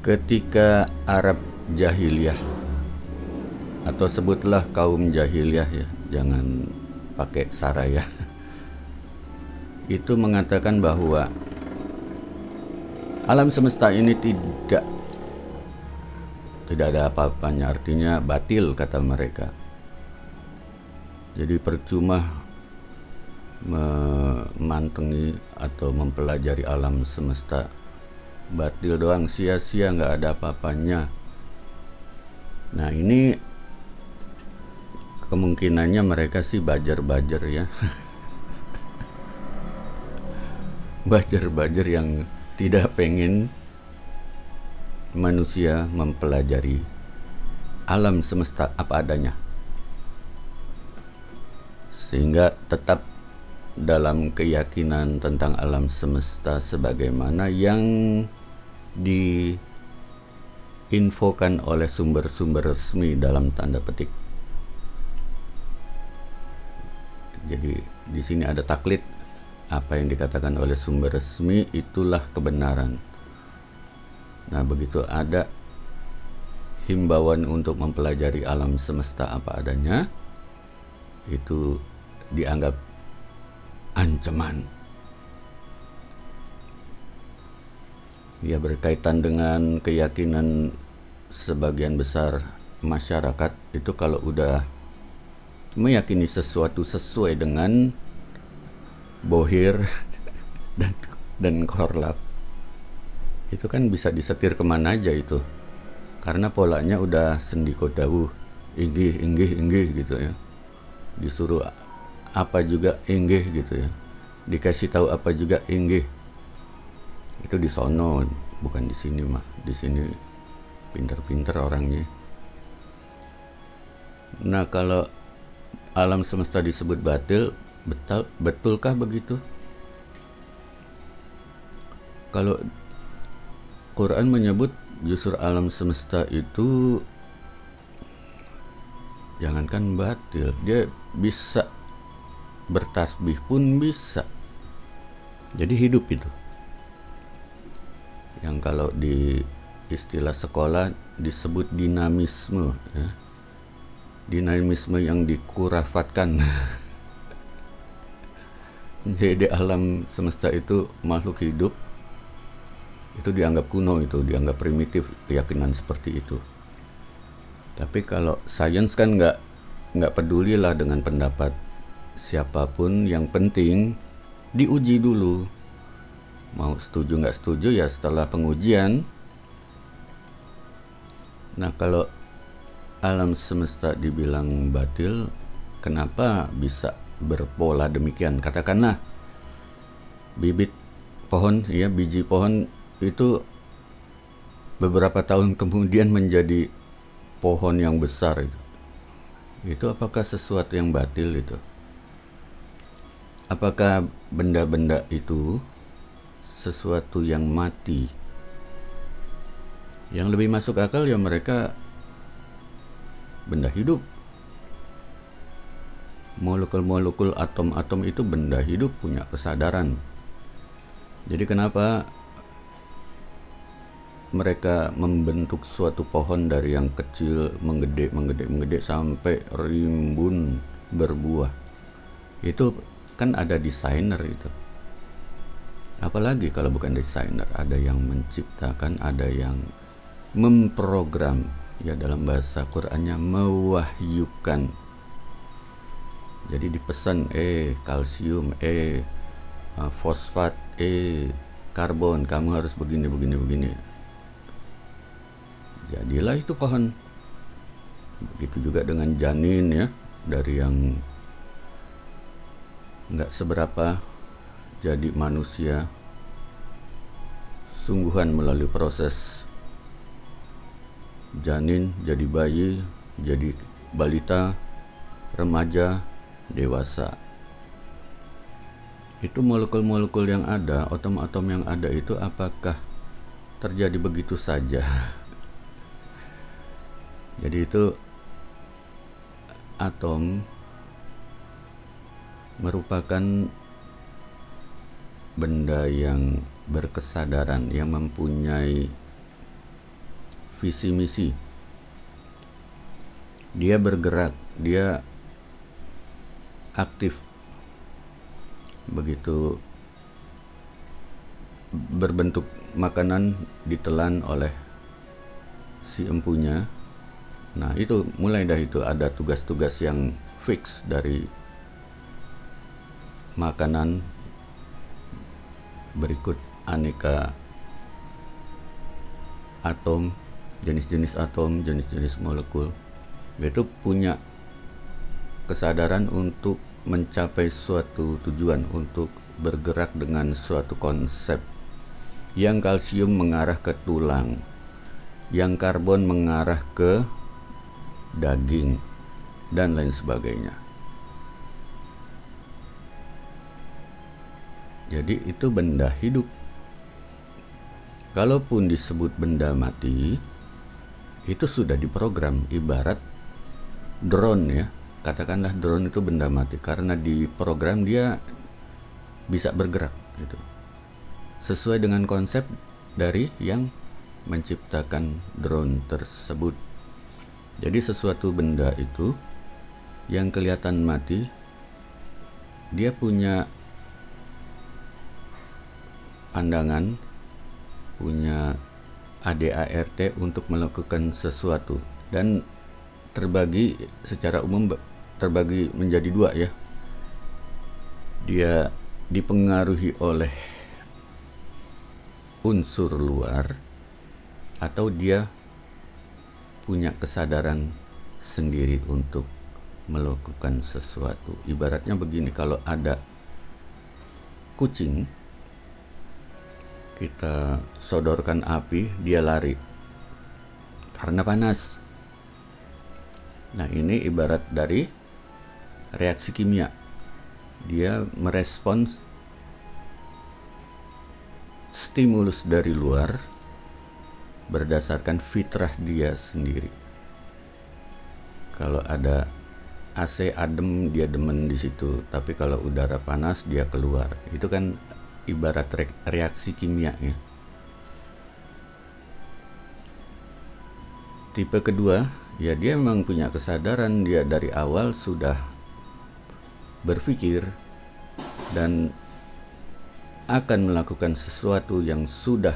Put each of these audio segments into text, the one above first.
Ketika Arab jahiliyah, atau sebutlah kaum jahiliyah ya, jangan pakai sara ya, itu mengatakan bahwa alam semesta ini tidak ada apa-apanya, artinya batil kata mereka. Jadi percuma memantengi atau mempelajari alam semesta, batil doang, sia-sia, nggak ada apa-apanya. Nah ini kemungkinannya mereka sih bajar-bajar ya. Bajar-bajar yang tidak pengen manusia mempelajari alam semesta apa adanya, sehingga tetap dalam keyakinan tentang alam semesta sebagaimana yang diinfokan oleh sumber-sumber resmi dalam tanda petik. Jadi di sini ada taklid, apa yang dikatakan oleh sumber resmi itulah kebenaran. Nah, begitu ada himbauan untuk mempelajari alam semesta apa adanya, itu dianggap ancaman. Ya, berkaitan dengan keyakinan sebagian besar masyarakat itu, kalau udah meyakini sesuatu sesuai dengan bohir dan korlap, itu kan bisa disetir kemana aja itu, karena polanya udah sendiko dawuh, inggih gitu ya, disuruh apa juga inggih gitu ya, dikasih tahu apa juga inggih. Itu di sono, bukan di sini mah. Di sini pinter-pinter orangnya. Nah, kalau alam semesta disebut batil, betulkah begitu? Kalau Quran menyebut justru alam semesta itu jangankan batil, dia bisa bertasbih pun bisa. Jadi hidup itu. Yang kalau di istilah sekolah disebut dinamisme ya. Dinamisme yang dikurafatkan. Jadi alam semesta itu makhluk hidup, itu dianggap kuno, itu dianggap primitif, keyakinan seperti itu. Tapi kalau sains kan nggak pedulilah dengan pendapat siapapun, yang penting diuji dulu. Mau setuju nggak setuju ya setelah pengujian. Nah, kalau alam semesta dibilang batil, kenapa bisa berpola demikian? Katakanlah bibit pohon ya, biji pohon itu beberapa tahun kemudian menjadi pohon yang besar itu. Itu apakah sesuatu yang batil itu? Apakah benda-benda itu sesuatu yang mati? Yang lebih masuk akal ya mereka benda hidup. Molekul-molekul atom-atom itu benda hidup, punya kesadaran. Jadi kenapa mereka membentuk suatu pohon dari yang kecil menggede sampai rimbun berbuah? Itu kan ada desainer itu. Apalagi kalau bukan desainer, ada yang menciptakan, ada yang memprogram, ya dalam bahasa Qur'annya mewahyukan. Jadi dipesan kalsium, fosfat, karbon, kamu harus begini. Jadilah itu pohon. Begitu juga dengan janin ya, dari yang nggak seberapa jadi manusia, sungguhan melalui proses janin jadi bayi, jadi balita, remaja, dewasa. Itu molekul-molekul yang ada, atom-atom yang ada itu apakah terjadi begitu saja? Jadi itu atom merupakan benda yang berkesadaran, yang mempunyai visi misi. Dia bergerak, dia aktif. Begitu berbentuk makanan ditelan oleh si empunya. Nah, itu mulai dari itu ada tugas-tugas yang fix dari makanan. Berikut aneka atom, jenis-jenis atom, jenis-jenis molekul. Itu punya kesadaran untuk mencapai suatu tujuan, untuk bergerak dengan suatu konsep. Yang kalsium mengarah ke tulang, yang karbon mengarah ke daging, dan lain sebagainya. Jadi itu benda hidup. Kalaupun disebut benda mati, itu sudah diprogram. Ibarat drone ya, katakanlah drone itu benda mati karena diprogram dia bisa bergerak gitu, sesuai dengan konsep dari yang menciptakan drone tersebut. Jadi sesuatu benda itu yang kelihatan mati, dia punya pandangan, punya ADART untuk melakukan sesuatu, dan terbagi secara umum terbagi menjadi dua ya. Dia dipengaruhi oleh unsur luar atau dia punya kesadaran sendiri untuk melakukan sesuatu. Ibaratnya begini, kalau ada kucing, kita sodorkan api, dia lari karena panas. Nah, ini ibarat dari reaksi kimia. Dia merespons stimulus dari luar berdasarkan fitrah dia sendiri. Kalau ada AC adem, dia demen di situ, tapi kalau udara panas dia keluar. Itu kan ibarat reaksi kimia ya. Tipe kedua, ya dia memang punya kesadaran, dia dari awal sudah berpikir dan akan melakukan sesuatu yang sudah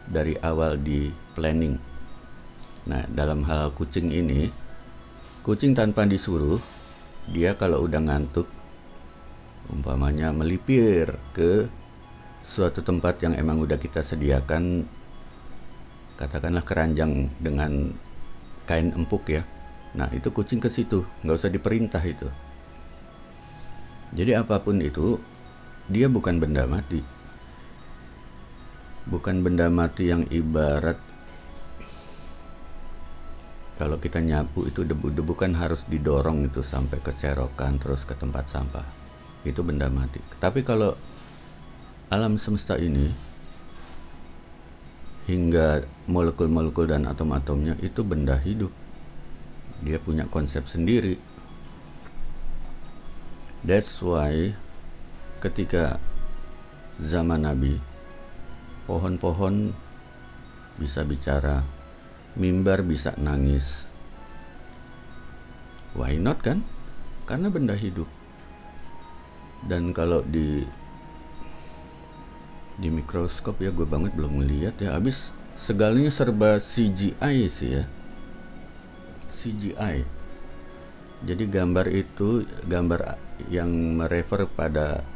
dari awal di planning. Nah, dalam hal kucing ini, kucing tanpa disuruh, dia kalau udah ngantuk, umpamanya melipir ke suatu tempat yang emang udah kita sediakan, katakanlah keranjang dengan kain empuk ya. Nah, itu kucing ke situ, nggak usah diperintah itu. Jadi apapun itu, dia bukan benda mati. Bukan benda mati yang ibarat kalau kita nyapu itu debu-debu kan harus didorong itu sampai ke serokan terus ke tempat sampah. Itu benda mati. Tapi kalau alam semesta ini hingga molekul-molekul dan atom-atomnya itu benda hidup. Dia punya konsep sendiri. That's why ketika zaman Nabi, pohon-pohon bisa bicara, mimbar bisa nangis. Why not kan? Karena benda hidup. Dan kalau di mikroskop ya, gue banget belum melihat ya. Habis segalanya serba CGI sih ya. CGI. Jadi gambar itu gambar yang merefer pada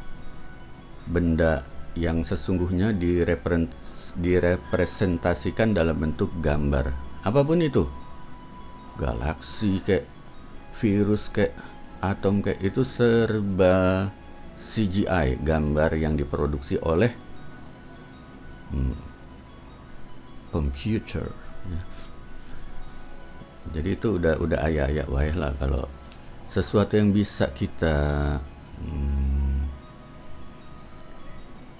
benda yang sesungguhnya direpresentasikan dalam bentuk gambar. Apapun itu. Galaksi kayak virus kayak atom kayak itu serba CGI, gambar yang diproduksi oleh komputer ya. Jadi itu udah ayah-ayah wae lah kalau sesuatu yang bisa kita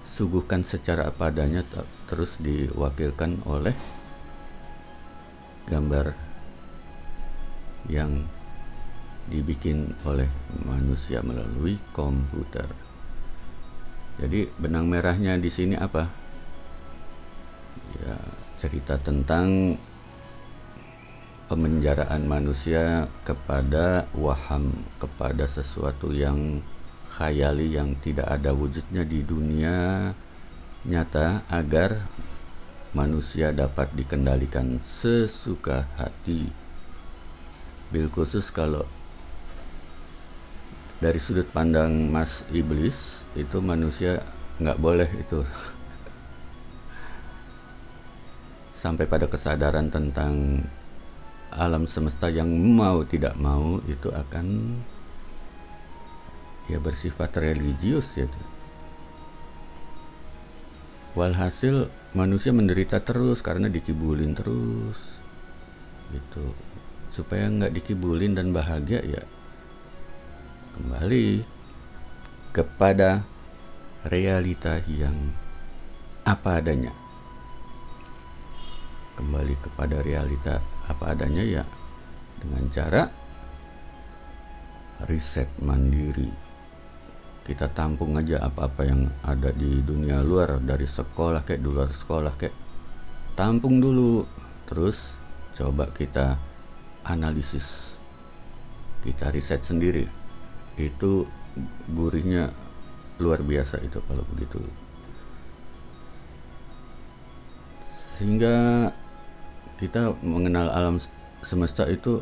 suguhkan secara apa adanya terus diwakilkan oleh gambar yang dibikin oleh manusia melalui komputer. Jadi benang merahnya di sini apa? Ya, cerita tentang pemenjaraan manusia kepada waham, kepada sesuatu yang khayali yang tidak ada wujudnya di dunia nyata, agar manusia dapat dikendalikan sesuka hati. Bil khusus kalau dari sudut pandang Mas Iblis, itu manusia nggak boleh itu sampai pada kesadaran tentang alam semesta yang mau tidak mau itu akan ya bersifat religius ya. Walhasil manusia menderita terus karena dikibulin terus gitu. Supaya nggak dikibulin dan bahagia, ya kembali kepada realita yang apa adanya. Kembali kepada realita apa adanya ya dengan cara riset mandiri. Kita tampung aja apa-apa yang ada di dunia luar, dari sekolah kayak, di luar sekolah kayak, tampung dulu. Terus coba kita analisis, kita riset sendiri. Itu gurihnya luar biasa itu kalau begitu. Sehingga kita mengenal alam semesta itu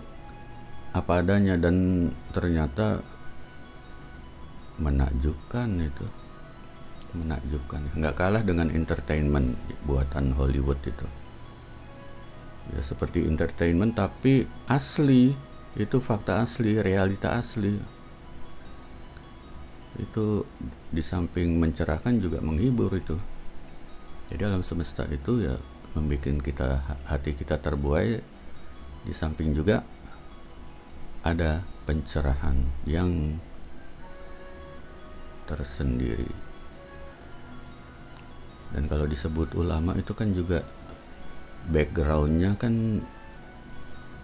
apa adanya, dan ternyata menakjubkan itu. Menakjubkan, nggak kalah dengan entertainment buatan Hollywood itu. Ya seperti entertainment tapi asli, itu fakta asli, realita asli. Itu di samping mencerahkan juga menghibur itu. Jadi alam semesta itu ya membuat kita, hati kita terbuai, di samping juga ada pencerahan yang tersendiri. Dan kalau disebut ulama itu kan juga backgroundnya kan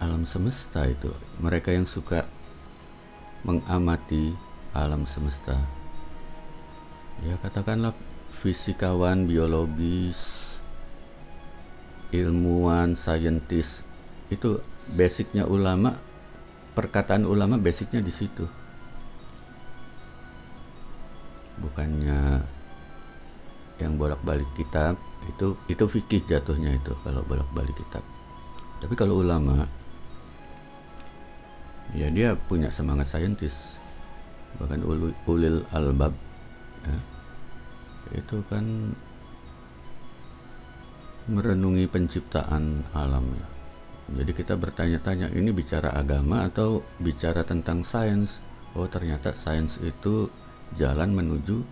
alam semesta itu. Mereka yang suka mengamati alam semesta, ya katakanlah fisikawan, biologis, ilmuwan, saintis, itu basicnya ulama. Perkataan ulama basicnya di situ. Bukannya yang bolak-balik kitab, itu fikih jatuhnya itu kalau bolak-balik kitab. Tapi kalau ulama, ya dia punya semangat saintis, bahkan ulil albab ya, itu kan merenungi penciptaan alam ya. Jadi kita bertanya-tanya, ini bicara agama atau bicara tentang sains? Oh ternyata sains itu jalan menuju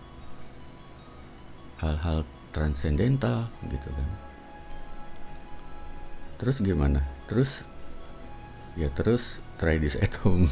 hal-hal transendental gitu kan. Terus gimana? Terus try this at home.